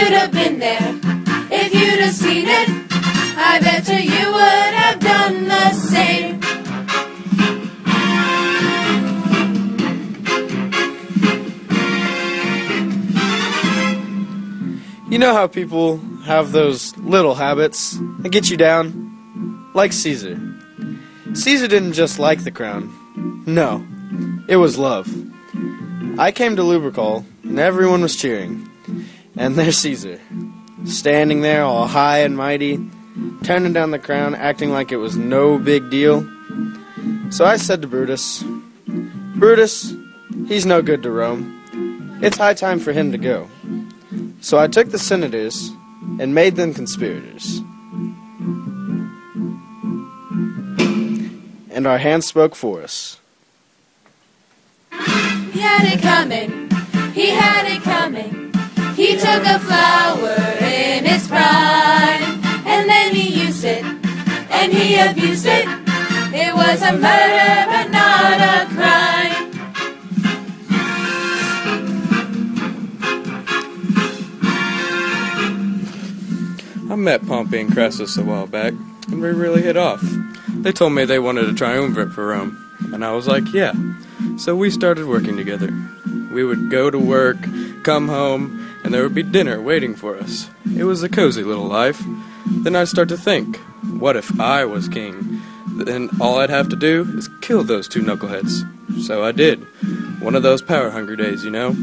you'd have been there, if you'd have seen it, I bet you would have done the same. You know how people have those little habits that get you down? Like Caesar. Caesar didn't just like the crown. No, it was love. I came to Lubrical, and everyone was cheering. And there's Caesar, standing there all high and mighty, turning down the crown, acting like it was no big deal. So I said to Brutus, "Brutus, he's no good to Rome. It's high time for him to go." So I took the senators and made them conspirators. And our hands spoke for us. He had it coming, he had it coming. He took a flower in its prime, and then he used it, and he abused it. It was a murder, but not a crime. I met Pompey and Crassus a while back, and we really hit off. They told me they wanted a triumvirate for Rome, and I was like, yeah. So we started working together. We would go to work, come home, and there would be dinner waiting for us. It was a cozy little life. Then I'd start to think, what if I was king? Then all I'd have to do is kill those two knuckleheads. So I did. One of those power-hungry days, you know?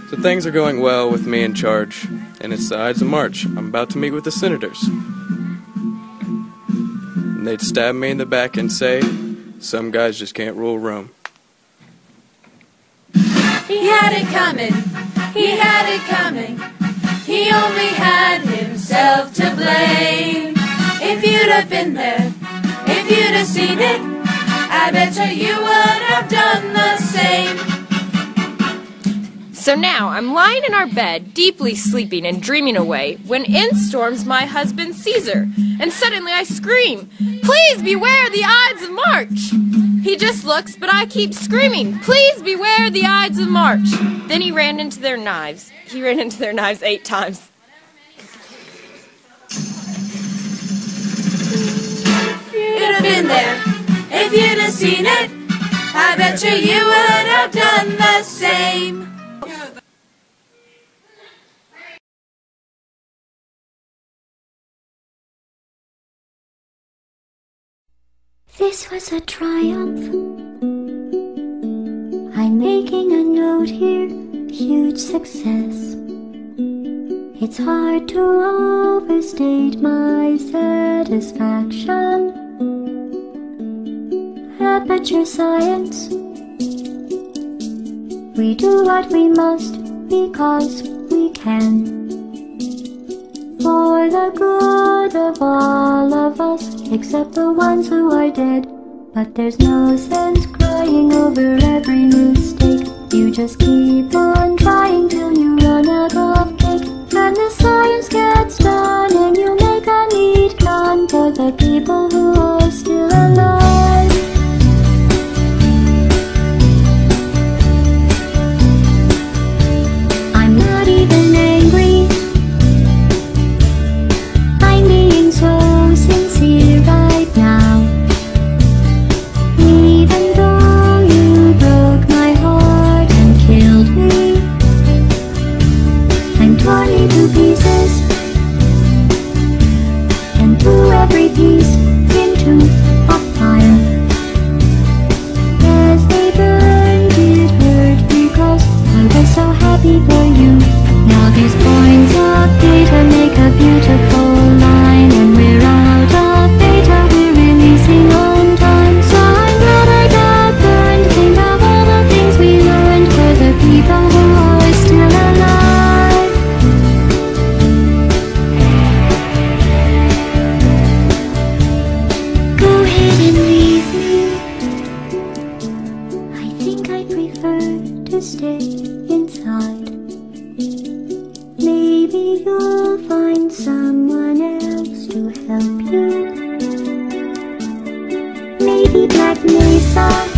So things are going well with me in charge, and it's the Ides of March. I'm about to meet with the senators. And they'd stab me in the back and say, some guys just can't rule Rome. He had it coming, he had it coming. He only had himself to blame. If you'd have been there, if you'd have seen it, I bet you would have done the same. So now I'm lying in our bed, deeply sleeping and dreaming away, when in storms my husband Caesar, and suddenly I scream, "Please beware the Ides of March!" He just looks, but I keep screaming, "Please beware the Ides of March!" Then he ran into their knives. He ran into their knives 8 times. You'd have been there, if you'd have seen it, I bet you would have done the same. This was a triumph. I'm making a note here, huge success. It's hard to overstate my satisfaction. Aperture science. We do what we must because we can. For the good of all of us, except the ones who are dead. But there's no sense crying over every mistake. You just keep on trying till you run out of cake. And the science gets done and you make a neat gun for the people who are still alive. I'm not even angry. I'm being so sincere right now. Even though you broke my heart and killed me, I'm torn into pieces, and threw every piece into a fire. As they burned, it hurt because I was so happy for you. Now these points of data make a beautiful line, and we're out of data, we're releasing on time. So I'm glad I got burned. Think of all the things we learned for the people who are still alive. Go ahead and leave me. I think I prefer to stay inside. Maybe you'll find someone else to help you. Maybe Black Mesa.